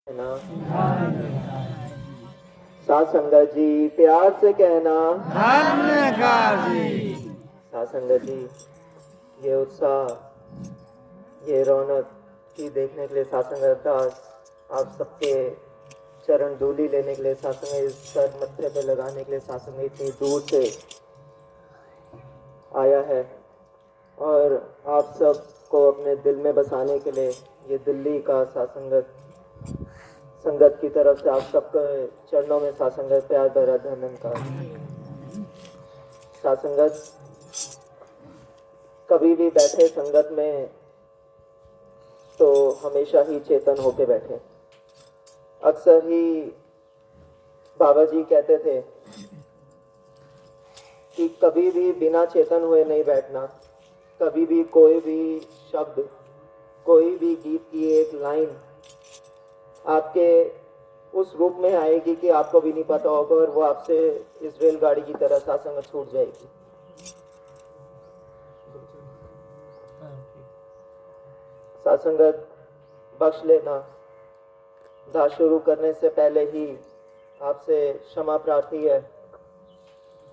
है ना। साथ संगत जी प्यार से कहना धन्यकार जी। साथ संगत जी, ये उत्साह, ये रौनक की देखने के लिए साथ संगत दास आप सबके चरण धूली लेने के लिए, साथ संगत सर मत्थे पे लगाने के लिए साथ संगत इतनी दूर से आया है और आप सबको अपने दिल में बसाने के लिए ये दिल्ली का साथ संगत की तरफ से आप सबके चरणों में साथ संगत प्यार भरा धन्यवाद। साथ संगत, कभी भी बैठे संगत में तो हमेशा ही चेतन होके बैठे। अक्सर ही बाबा जी कहते थे कि कभी भी बिना चेतन हुए नहीं बैठना। कभी भी कोई भी शब्द, कोई भी गीत की एक लाइन आपके उस रूप में आएगी कि आपको भी नहीं पता होगा और वो आपसे इस रेलगाड़ी की तरह साथ छूट जाएगी। साथ संगत बख्श लेना, दास शुरू करने से पहले ही आपसे क्षमा प्रार्थी है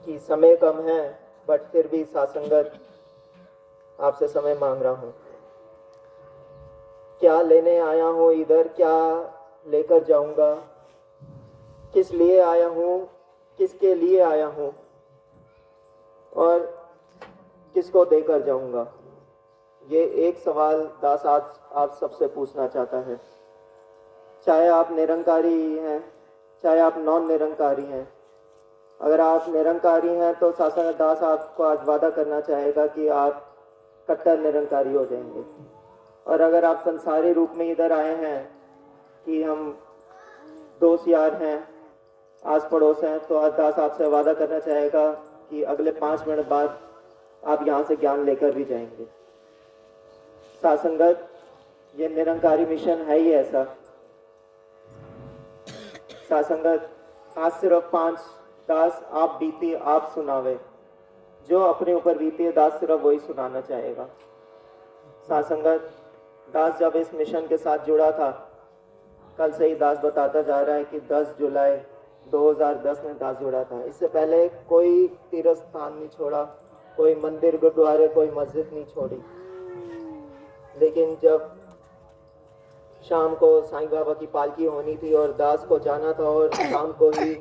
कि समय कम है, बट फिर भी साथ संगत आपसे समय मांग रहा हूँ। क्या लेने आया हूँ इधर, क्या लेकर जाऊंगा, किस लिए आया हूँ, किसके लिए आया हूँ और किसको देकर जाऊंगा। ये एक सवाल दास आज आप सबसे पूछना चाहता है। चाहे आप निरंकारी हैं, चाहे आप नॉन निरंकारी हैं। अगर आप निरंकारी हैं तो शासन दास आपको आज वादा करना चाहेगा कि आप कट्टर निरंकारी हो जाएंगे। और अगर आप संसारी रूप में इधर आए हैं कि हम दोस्त यार हैं, आस पड़ोस हैं, तो आज दास आपसे वादा करना चाहेगा कि अगले 5 मिनट बाद आप यहाँ से ज्ञान लेकर भी जाएंगे। साथ संगत, ये निरंकारी मिशन है ही ऐसा। साथ संगत, आज सिर्फ 5 दास आप बीती आप सुनावे। जो अपने ऊपर बीती है दास सिर्फ वही सुनाना चाहेगा। साथ संगत, दास जब इस मिशन के साथ जुड़ा था, कल से ही दास बताता जा रहा है कि 10 जुलाई 2010 में दास जुड़ा था। इससे पहले कोई तीर्थ स्थान नहीं छोड़ा, कोई मंदिर गुरुद्वारे कोई मस्जिद नहीं छोड़ी। लेकिन जब शाम को साईं बाबा की पालकी होनी थी और दास को जाना था और शाम को ही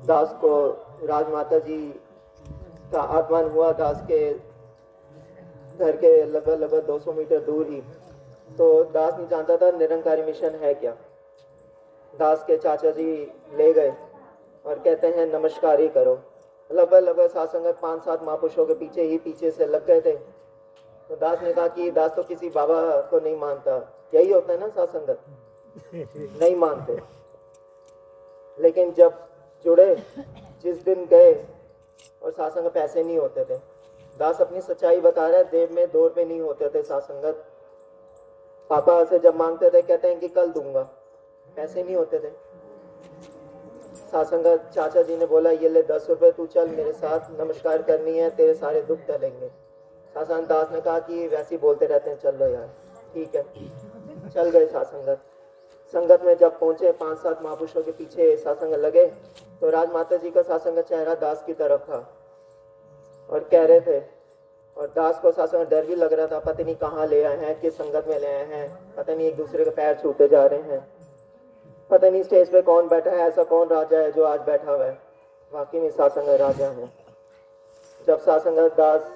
दास को राजमाता जी का आगमन हुआ दास के घर के लगभग 200 मीटर दूर ही। तो दास नहीं जानता था निरंकारी मिशन है क्या। दास के चाचा जी ले गए और कहते हैं नमस्कार ही करो। लगभग साथ संगत 5-7 महापुरुषों के पीछे से लग गए थे। तो दास ने कहा कि दास तो किसी बाबा को नहीं मानता। यही होता है ना साथ संगत, नहीं मानते। लेकिन जब जुड़े, जिस दिन गए और साथ संगत पैसे नहीं होते थे। दास अपनी सच्चाई बता रहा है, देव में 2 रुपए नहीं होते थे साथ संगत। पापा से जब मांगते थे कहते हैं कि कल दूंगा, पैसे नहीं होते थे। साथ संगत, चाचा जी ने बोला ये ले 10 रुपए, तू चल मेरे साथ, नमस्कार करनी है, तेरे सारे दुख टलेंगे। साथ संगत दास ने कहा कि वैसे ही बोलते रहते हैं, चल लो यार, ठीक है। चल गए साथ संगत। संगत में जब पहुंचे 5-7 महापुरुषों के पीछे साथ संगत लगे तो राजमाता जी का साथ संगत चेहरा दास की तरफ था और कह रहे थे, और दास को साथ संगत डर भी लग रहा था, पता नहीं कहाँ ले आए हैं, किस संगत में ले आए हैं, पता नहीं एक दूसरे के पैर छूते जा रहे हैं, पता नहीं स्टेज पे कौन बैठा है, ऐसा कौन राजा है जो आज बैठा हुआ है। वाकई में साथ संगत राजा है। जब साथ संगत दास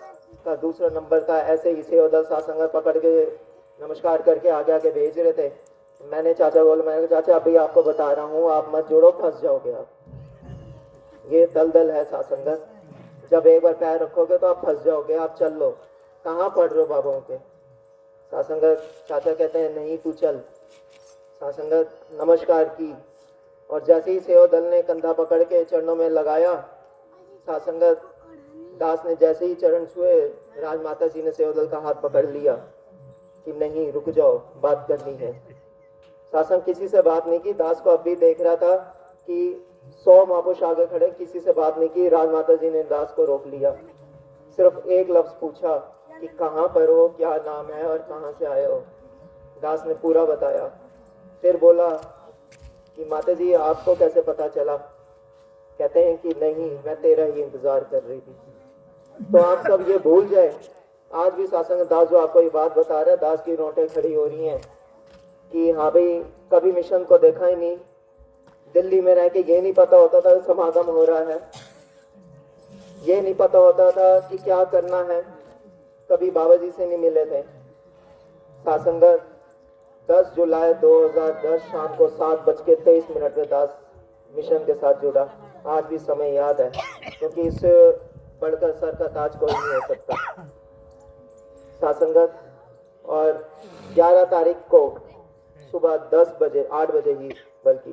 का दूसरा नंबर था, ऐसे ही सेवदल साथ संगत पकड़ के नमस्कार करके आगे आगे भेज रहे थे। मैंने चाचा बोला, मैंने कहा चाचा अभी आपको बता रहा हूँ, आप मत जोड़ो, फंस जाओगे आप। ये दलदल है साथ संगत, जब एक बार पैर रखोगे तो आप फंस जाओगे। आप चल लो, कहाँ पढ़ रहे हो बाबाओं के। साथ संगत चाचा कहते हैं नहीं तू चल। साथ संगत नमस्कार की और जैसे ही सेवा दल ने कंधा पकड़ के चरणों में लगाया, साथ संगत दास ने जैसे ही चरण छुए, राजमाता जी ने सेवा दल का हाथ पकड़ लिया कि नहीं रुक जाओ, बात करनी है। शासन किसी से बात नहीं की। दास को अब भी देख रहा था कि 100 महापुरुष आगे खड़े, किसी से बात नहीं की। राजमाता जी ने दास को रोक लिया, सिर्फ एक लफ्ज पूछा कि कहाँ पर हो, क्या नाम है और कहाँ से आए हो। दास ने पूरा बताया। फिर बोला कि माता जी आपको कैसे पता चला? कहते हैं कि नहीं, मैं तेरा ही इंतजार कर रही थी। तो आप सब ये भूल जाए, आज भी सासंग दास जो आपको ये बात बता रहा है, दास की रोटें खड़ी हो रही हैं कि हाँ भाई कभी मिशन को देखा ही नहीं, दिल्ली में रह के ये नहीं पता होता था समागम हो रहा है, ये नहीं पता होता था कि क्या करना है, कभी बाबा जी से नहीं मिले थे। सासंगत 10 जुलाई 2010 शाम को 7:23 पे दास मिशन के साथ जुड़ा। आज भी समय याद है, क्योंकि इससे बढ़कर सर का ताज कोई नहीं हो सकता। सासंगत और 11 तारीख को सुबह 10 बजे 8 बजे ही बल्कि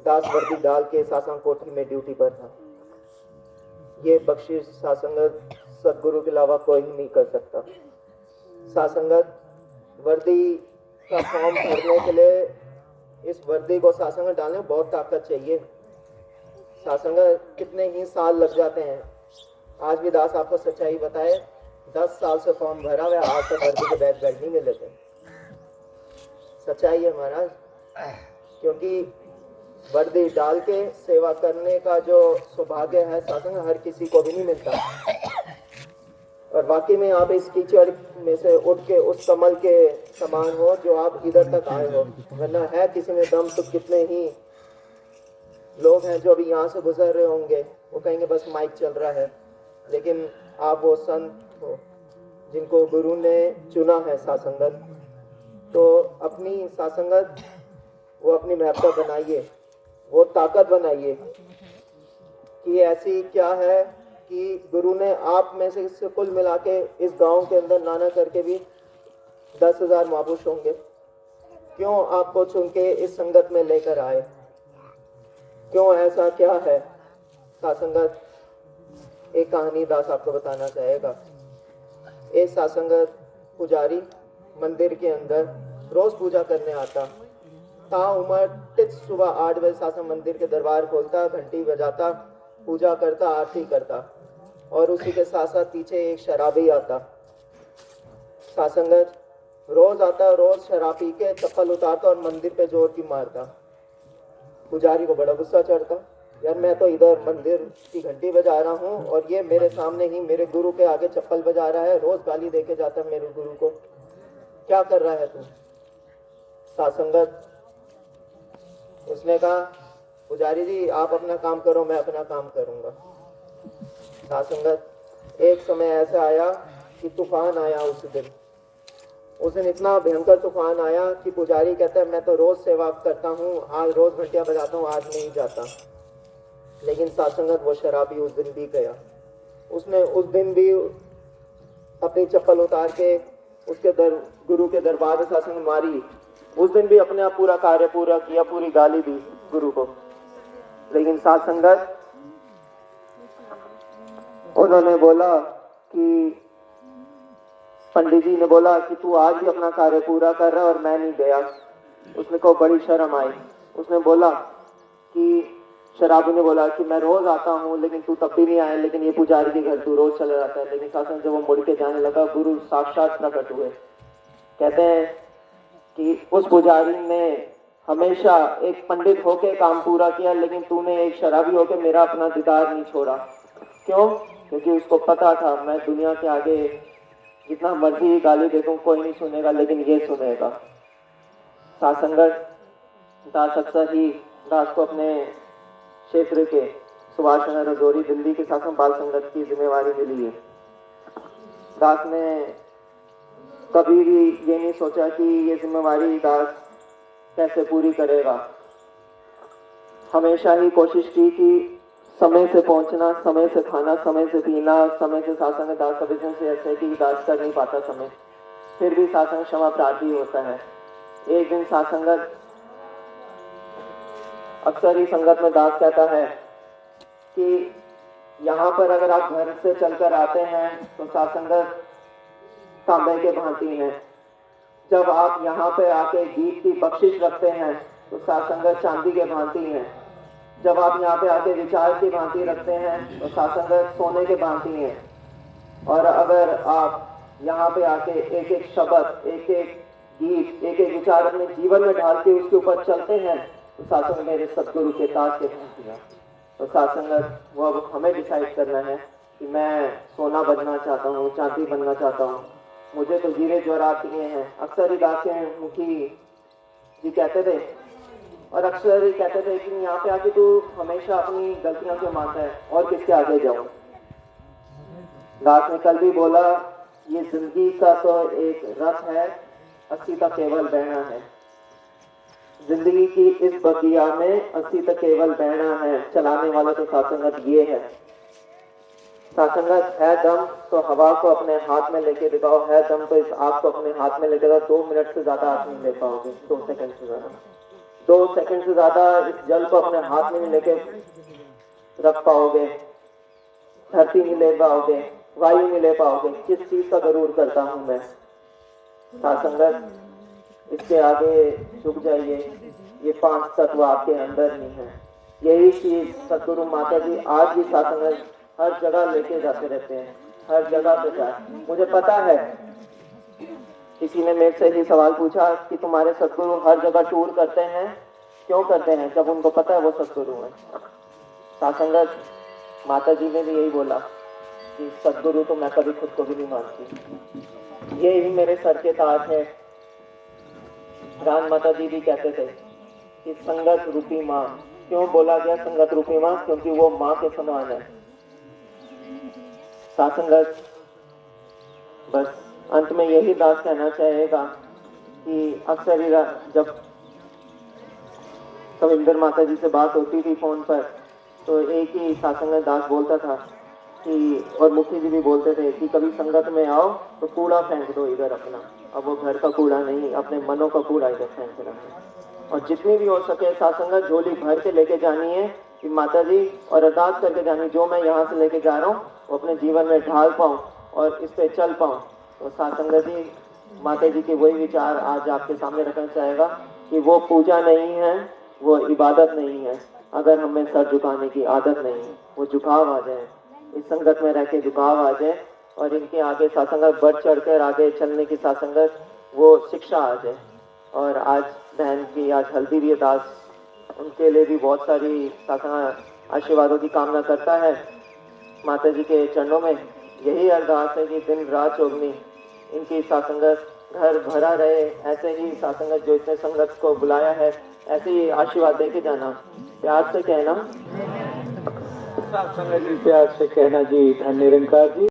दास वर्दी डाल के सासंग कोठी में ड्यूटी पर था। ये बख्शिश सासंगत सदगुरु के अलावा कोई नहीं कर सकता। सासंगत वर्दी का फॉर्म भरने के लिए इस वर्दी को सासंगत डालने में बहुत ताकत चाहिए। सासंगत कितने ही साल लग जाते हैं। आज भी दास आपको सच्चाई बताए, 10 साल से फॉर्म भरा हुआ, आज तक वर्दी के बैग नहीं मिले थे। सच्चाई है महाराज, क्योंकि वर्दी डाल के सेवा करने का जो सौभाग्य है सासंग हर किसी को भी नहीं मिलता। और वाकई में आप इस कीचड़ में से उठ के उस कमल के समान हो जो आप इधर तक आए हो, वरना है किसी में दम तो कितने ही लोग हैं जो अभी यहाँ से गुजर रहे होंगे, वो कहेंगे बस माइक चल रहा है, लेकिन आप वो संत हो जिनको गुरु ने चुना है सासंगत। तो अपनी सासंगत वो अपनी महत्ता बनाइए, वो ताकत बनाइए कि ऐसी क्या है कि गुरु ने आप में से कुल मिला के इस गांव के अंदर नाना करके भी 10,000 महापुरुष होंगे, क्यों आपको चुन के इस संगत में लेकर आए? क्यों ऐसा क्या है? सासंगत एक कहानी दास आपको बताना चाहेगा। एक सासंगत पुजारी मंदिर के अंदर रोज पूजा करने आता, ताउमर टिच सुबह 8 बजे सासंग मंदिर के दरबार खोलता, घंटी बजाता, पूजा करता, आरती करता, और उसी के साथ साथ पीछे एक शराबी आता। सासंगत रोज आता, रोज शराब पी के चप्पल उतारता और मंदिर पे जोर की मारता। पुजारी को बड़ा गुस्सा चढ़ता, यार मैं तो इधर मंदिर की घंटी बजा रहा हूँ और ये मेरे सामने ही मेरे गुरु के आगे चप्पल बजा रहा है, रोज गाली देके जाता है मेरे गुरु को, क्या कर रहा है तू? सासंगत उसने कहा, पुजारी जी आप अपना काम करो, मैं अपना काम करूंगा। सासंगत एक समय ऐसा आया कि तूफान आया उस दिन इतना भयंकर तूफान आया कि पुजारी कहता है मैं तो रोज सेवा करता हूँ, आज रोज घंटियां बजाता हूँ, आज नहीं जाता। लेकिन सासंगत वो शराबी उस दिन भी गया। उसने उस दिन भी अपनी चप्पल उतार के उसके गुरु के दरबार में सासंग मारी। उस दिन भी अपने आप पूरा कार्य पूरा किया, पूरी गाली दी गुरु को। लेकिन सासंगत उन्होंने बोला कि पंडित जी ने बोला कि तू आज भी अपना कार्य पूरा कर रहा है और मैं नहीं गया। उसने को बड़ी शर्म आई। उसने बोला कि शराबी ने बोला कि मैं रोज आता हूँ लेकिन तू तब भी नहीं आया, लेकिन ये पुजारी के घर तू रोज चला जाता है। लेकिन सासंग जब वो मुड़ के जाने लगा, गुरु साक्षात प्रकट हुए। कहते हैं कि उस पुजारी ने हमेशा एक पंडित होके काम पूरा किया, लेकिन तूने एक शराबी होके मेरा अपना दीदार नहीं छोड़ा। क्यों? क्योंकि उसको पता था मैं दुनिया के आगे जितना मर्जी गाली दे दूं कोई नहीं सुनेगा, लेकिन ये सुनेगा। सासंगत दास अक्सर ही दास को अपने क्षेत्र के सुभाष नगर रजौरी दिल्ली के सासंग बाल संगत की जिम्मेवारी मिली है। दास ने कभी भी ये नहीं सोचा कि ये जिम्मेवारी दास कैसे पूरी करेगा। हमेशा ही कोशिश की कि समय से पहुंचना, समय से खाना, समय से पीना, समय से सासंग। दास का बिजनेस ऐसे है कि दास कर नहीं पाता समय, फिर भी सासंग क्षमा प्रार्थी होता है। एक दिन सासंगत अक्सर ही संगत में दास कहता है कि यहाँ पर अगर आप घर से चलकर आते हैं तो सासंगत तांबे के भांति हैं, जब आप यहाँ पे आके गीत की बख्शिश रखते हैं तो सासंगत चांदी के भांति हैं, जब आप यहाँ पे आके विचार की भांति रखते हैं तो सासंगत सोने के भांति हैं। और अगर आप यहाँ पे आके एक एक शब्द, एक एक गीत, एक एक विचार अपने जीवन में ढाल के उसके ऊपर चलते हैं, तो सासंग मेरे सदगुरु के ताज के पहुंच गया। तो सासंगत वो अब हमें डिसाइड करना है कि मैं सोना बनना चाहता हूँ, चांदी बनना चाहता हूँ, मुझे तो हीरे जवाहरात चाहिए हैं। अक्सर ही दास मुखी जी कहते थे, और अक्सर ही कहते थे कि यहाँ पे आके तू हमेशा अपनी गलतियों से मानता है और किसके आगे जाऊं। दास ने कल भी बोला, ये जिंदगी का तो एक रथ है, अस्सी तक केवल बहना है। जिंदगी की इस बगिया में अस्सी तक केवल बहना है, चलाने वाला तो सासंगत ये है। सासंगत है दम तो हवा को अपने हाथ में लेके दिखाओ, है दम तो इस आग को अपने हाथ में लेके दिखाओ। 2 मिनट से ज्यादा आप नहीं ले पाओगे, 2 सेकंड से ज्यादा, 2 सेकंड से ज्यादा इस जल को अपने हाथ में नहीं लेके रख पाओगे, धरती नहीं ले पाओगे, वायु नहीं ले पाओगे। किस चीज का गरूर करता हूं मैं? सासंगत, इसके आगे झुक जाइए, ये 5 तत्व आपके अंदर नहीं है। यही चीज सदगुरु माता जी आज भी सासंगत हर जगह लेके जाते रहते हैं, हर जगह पे जाए। मुझे पता है, किसी ने मेरे से ही सवाल पूछा कि तुम्हारे सदगुरु हर जगह टूर करते हैं, क्यों करते हैं, जब उनको पता है वो सदगुरु है। सासंगत, माता जी ने भी यही बोला कि सदगुरु तो मैं कभी खुद को भी नहीं मानती, ये ही मेरे सर के ताज है। रान माता जी भी कहते थे कि संगत रूपी माँ, क्यों बोला गया संगत रूपी माँ? क्योंकि वो माँ के समान है। सासंगत, बस अंत में यही दास कहना चाहेगा कि अक्सर ही जब कविंदर माता जी से बात होती थी फोन पर, तो एक ही सासंगत दास बोलता था कि, और मुखी जी भी बोलते थे कि कभी संगत में आओ तो कूड़ा फेंक दो इधर अपना। अब वो घर का कूड़ा नहीं, अपने मनों का कूड़ा इधर फेंक देना है। और जितनी भी हो सके सासंगत झोली भर के लेके जानी है कि माता जी, और अरदास करके जानी, जो मैं यहाँ से लेके जा रहा हूँ वो अपने जीवन में ढाल पाऊँ और इस पे चल पाऊँ। तो सासंगत जी, माता जी के वही विचार आज आपके सामने रखना चाहेगा कि वो पूजा नहीं है, वो इबादत नहीं है। अगर हमें सर झुकाने की आदत नहीं है, वो झुकाव आ जाए, इस संगत में रह के झुकाव आ जाए, और इनके आगे सासंगत बढ़ चढ़ कर आगे चलने की सासंगत वो शिक्षा आ जाए। और आज बहन की आज हल्दी भी है, दास उनके लिए भी बहुत सारी सासंगत आशीर्वादों की कामना करता है। माता जी के चरणों में यही अरदास है कि दिन रात चौगनी इनकी सासंगत घर भरा रहे। ऐसे ही सासंगत जो इतने संगत को बुलाया है, ऐसे ही आशीर्वाद दे के जाना। प्यार से कहना, संगत जी प्यार से कहना जी। धन्य निरंकार जी।